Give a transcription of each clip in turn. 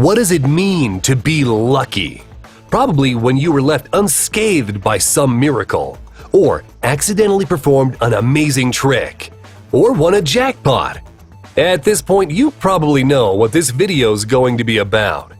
What does it mean to be lucky? Probably when you were left unscathed by some miracle, or accidentally performed an amazing trick, or won a jackpot. At this point, you probably know what this video is going to be about.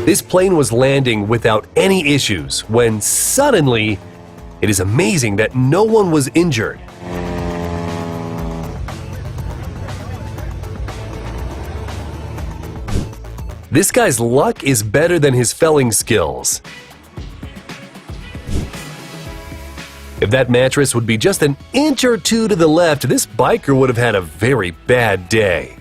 This plane was landing without any issues when suddenly, it is amazing that no one was injured. This guy's luck is better than his felling skills. If that mattress would be just an inch or two to the left, this biker would have had a very bad day.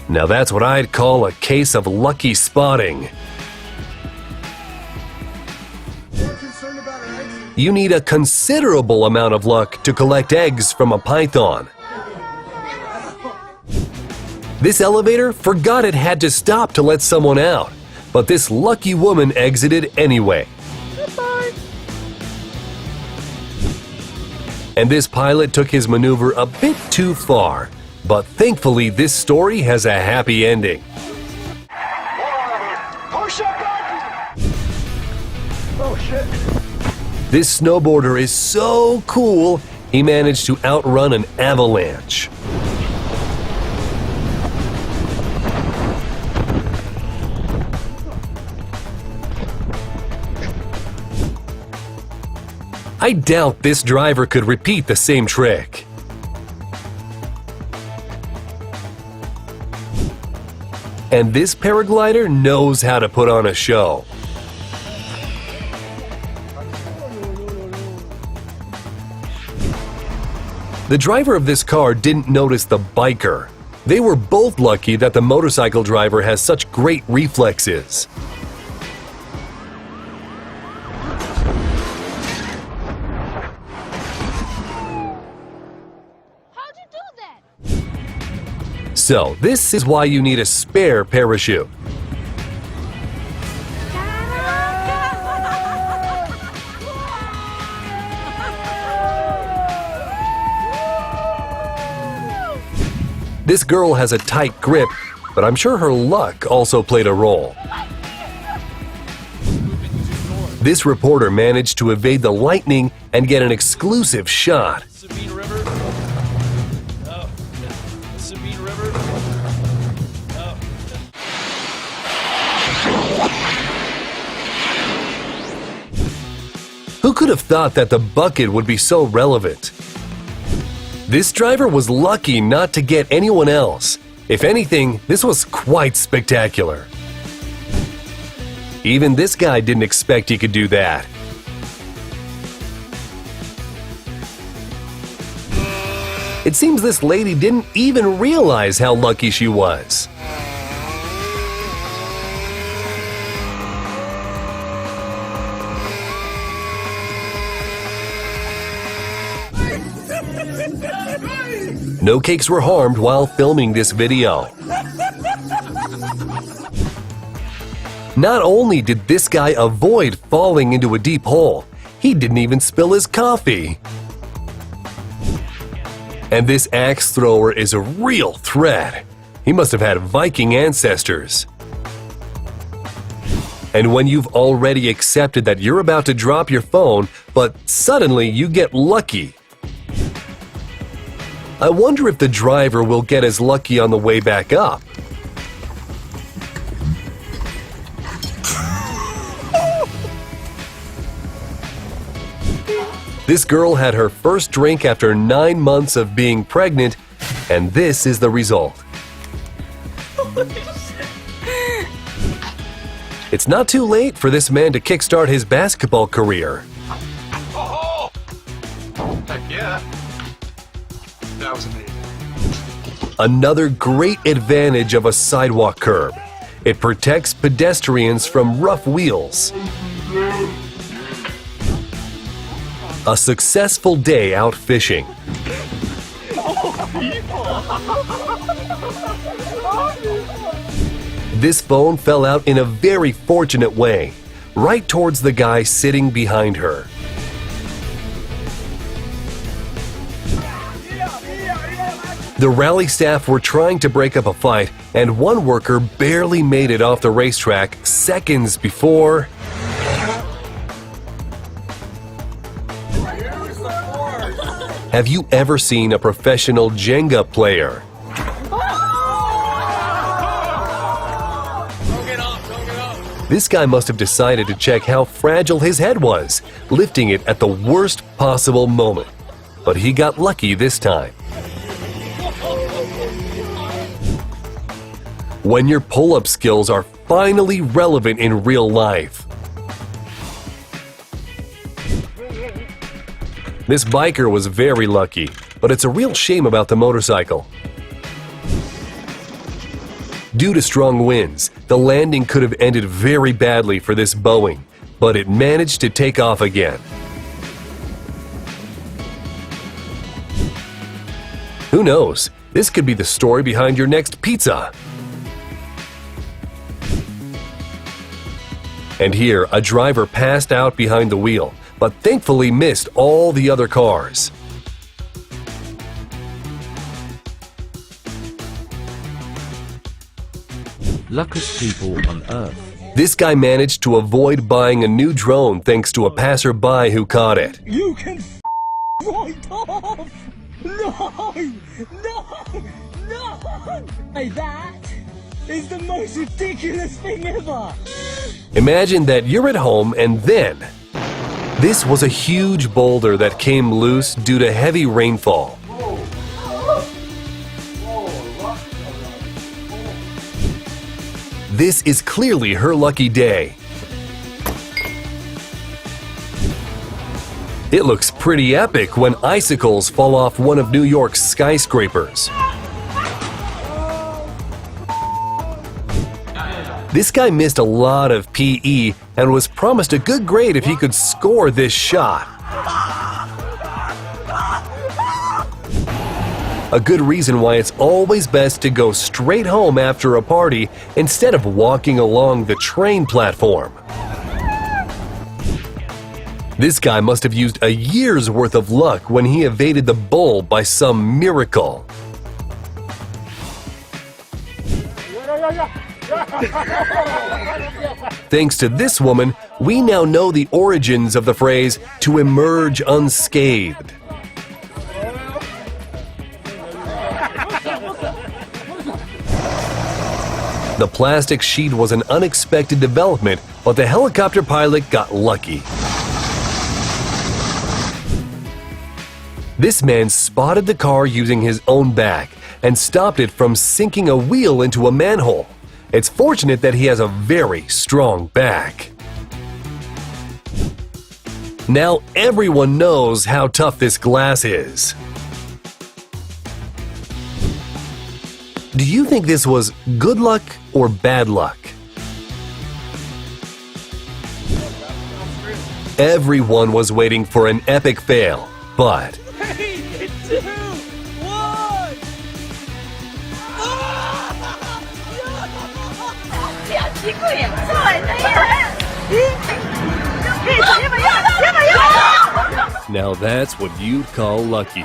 Now that's what I'd call a case of lucky spotting. You need a considerable amount of luck to collect eggs from a python. This elevator forgot it had to stop to let someone out, but this lucky woman exited anyway. Goodbye. And this pilot took his maneuver a bit too far, but thankfully this story has a happy ending. Oh shit. This snowboarder is so cool, he managed to outrun an avalanche. I doubt this driver could repeat the same trick. And this paraglider knows how to put on a show. The driver of this car didn't notice the biker. They were both lucky that the motorcycle driver has such great reflexes. So, this is why you need a spare parachute. This girl has a tight grip, but I'm sure her luck also played a role. This reporter managed to evade the lightning and get an exclusive shot. Who could have thought that the bucket would be so relevant? This driver was lucky not to get anyone else. If anything, this was quite spectacular. Even this guy didn't expect he could do that. It seems this lady didn't even realize how lucky she was. No cakes were harmed while filming this video. Not only did this guy avoid falling into a deep hole, he didn't even spill his coffee. And this axe thrower is a real threat. He must have had Viking ancestors. And when you've already accepted that you're about to drop your phone, but suddenly you get lucky, I wonder if the driver will get as lucky on the way back up. This girl had her first drink after 9 months of being pregnant, and this is the result. It's not too late for this man to kickstart his basketball career. Oh, heck yeah. That was amazing. Another great advantage of a sidewalk curb. It protects pedestrians from rough wheels. A successful day out fishing. This phone fell out in a very fortunate way, right towards the guy sitting behind her. The rally staff were trying to break up a fight, and one worker barely made it off the racetrack seconds before… Have you ever seen a professional Jenga player? This guy must have decided to check how fragile his head was, lifting it at the worst possible moment. But he got lucky this time. When your pull-up skills are finally relevant in real life. This biker was very lucky, but it's a real shame about the motorcycle. Due to strong winds, the landing could have ended very badly for this Boeing, but it managed to take off again. Who knows? This could be the story behind your next pizza. And here, a driver passed out behind the wheel, but thankfully missed all the other cars. Luckiest people on Earth. This guy managed to avoid buying a new drone thanks to a passerby who caught it. You can right off! No! Hey, that is the most ridiculous thing ever! Imagine that you're at home and then… This was a huge boulder that came loose due to heavy rainfall. This is clearly her lucky day. It looks pretty epic when icicles fall off one of New York's skyscrapers. This guy missed a lot of PE and was promised a good grade if he could score this shot. A good reason why it's always best to go straight home after a party instead of walking along the train platform. This guy must have used a year's worth of luck when he evaded the bull by some miracle. Thanks to this woman, we now know the origins of the phrase "to emerge unscathed." The plastic sheet was an unexpected development, but the helicopter pilot got lucky. This man spotted the car using his own back and stopped it from sinking a wheel into a manhole. It's fortunate that he has a very strong back. Now everyone knows how tough this glass is. Do you think this was good luck or bad luck? Everyone was waiting for an epic fail, but… 3, 2, 1! Now that's what you'd call lucky.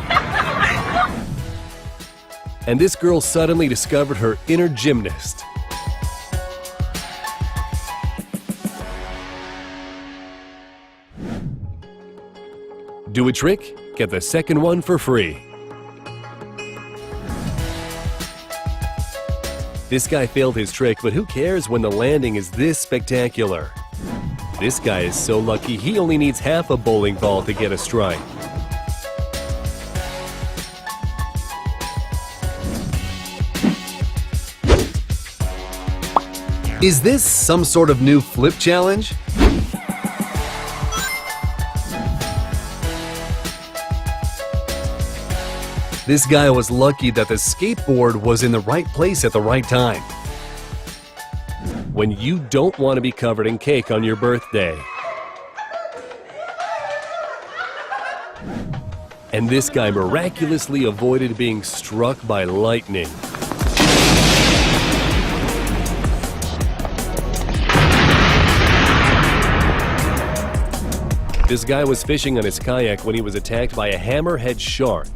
And this girl suddenly discovered her inner gymnast. Do a trick, get the second one for free. This guy failed his trick, but who cares when the landing is this spectacular? This guy is so lucky he only needs half a bowling ball to get a strike. Is this some sort of new flip challenge? This guy was lucky that the skateboard was in the right place at the right time. When you don't want to be covered in cake on your birthday. And this guy miraculously avoided being struck by lightning. This guy was fishing on his kayak when he was attacked by a hammerhead shark.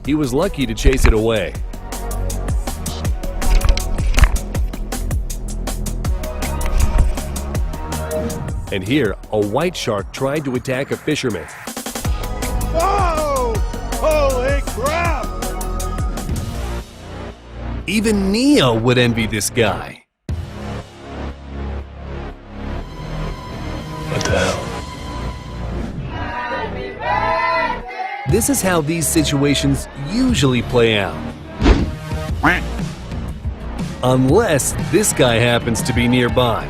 He was lucky to chase it away. And here, a white shark tried to attack a fisherman. Whoa! Holy crap! Even Neo would envy this guy. What the hell? This is how these situations usually play out. Unless this guy happens to be nearby.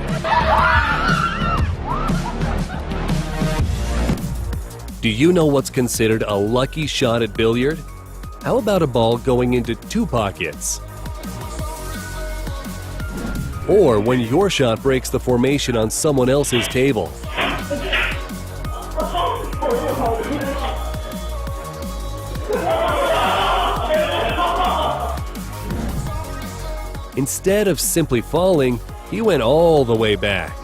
Do you know what's considered a lucky shot at billiard? How about a ball going into 2 pockets? Or when your shot breaks the formation on someone else's table. Instead of simply falling, he went all the way back.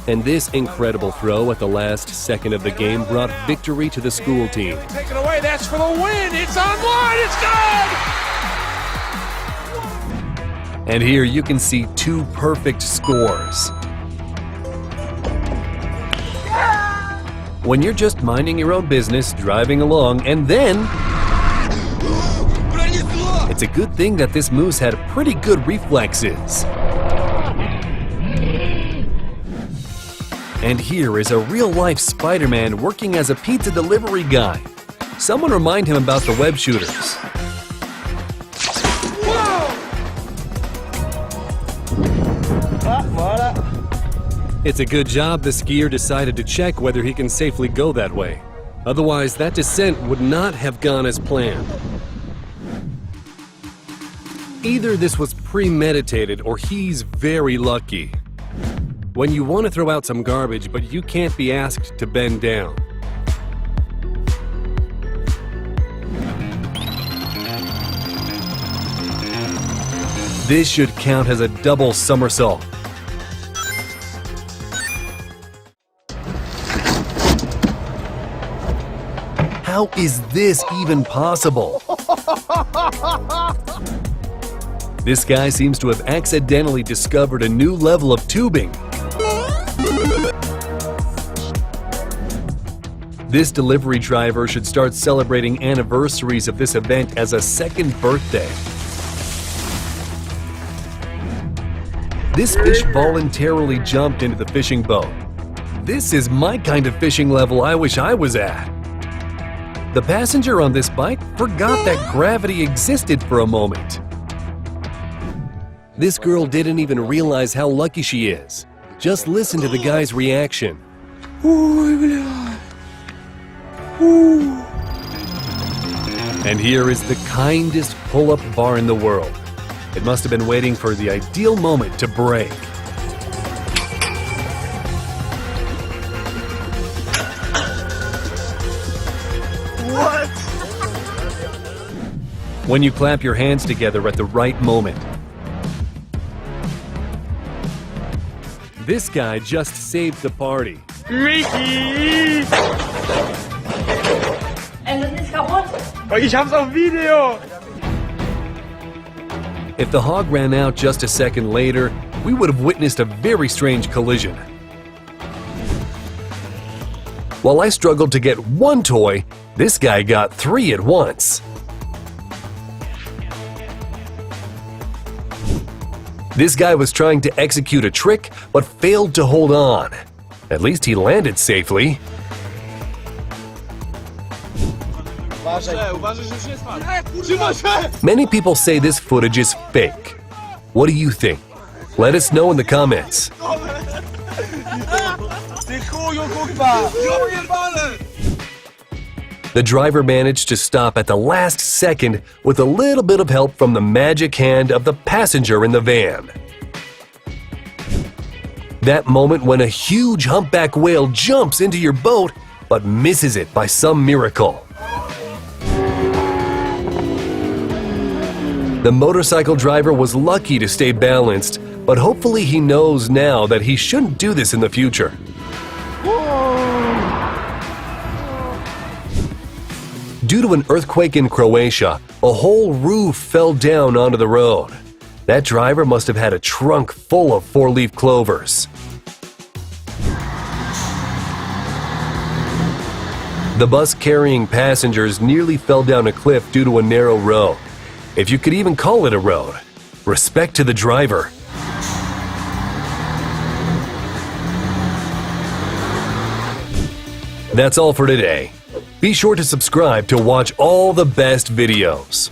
And this incredible throw at the last second of the game brought victory to the school team. Take it away, that's for the win! It's online, it's good! And here you can see 2 perfect scores. When you're just minding your own business, driving along, and then... It's a good thing that this moose had pretty good reflexes. And here is a real-life Spider-Man working as a pizza delivery guy. Someone remind him about the web shooters. It's a good job the skier decided to check whether he can safely go that way. Otherwise, that descent would not have gone as planned. Either this was premeditated or he's very lucky. When you want to throw out some garbage, but you can't be asked to bend down. This should count as a double somersault. How is this even possible? This guy seems to have accidentally discovered a new level of tubing. This delivery driver should start celebrating anniversaries of this event as a second birthday. This fish voluntarily jumped into the fishing boat. This is my kind of fishing level I wish I was at. The passenger on this bike forgot that gravity existed for a moment. This girl didn't even realize how lucky she is. Just listen to the guy's reaction. And here is the kindest pull-up bar in the world. It must have been waiting for the ideal moment to break. What? When you clap your hands together at the right moment. This guy just saved the party. Mickey! Das ist kaputt. Ich hab's auf Video! If the hog ran out just a second later, we would have witnessed a very strange collision. While I struggled to get 1 toy, this guy got 3 at once. This guy was trying to execute a trick, but failed to hold on. At least he landed safely. Many people say this footage is fake. What do you think? Let us know in the comments. The driver managed to stop at the last second with a little bit of help from the magic hand of the passenger in the van. That moment when a huge humpback whale jumps into your boat but misses it by some miracle. The motorcycle driver was lucky to stay balanced, but hopefully he knows now that he shouldn't do this in the future. Due to an earthquake in Croatia, a whole roof fell down onto the road. That driver must have had a trunk full of four-leaf clovers. The bus carrying passengers nearly fell down a cliff due to a narrow road. If you could even call it a road. Respect to the driver. That's all for today. Be sure to subscribe to watch all the best videos.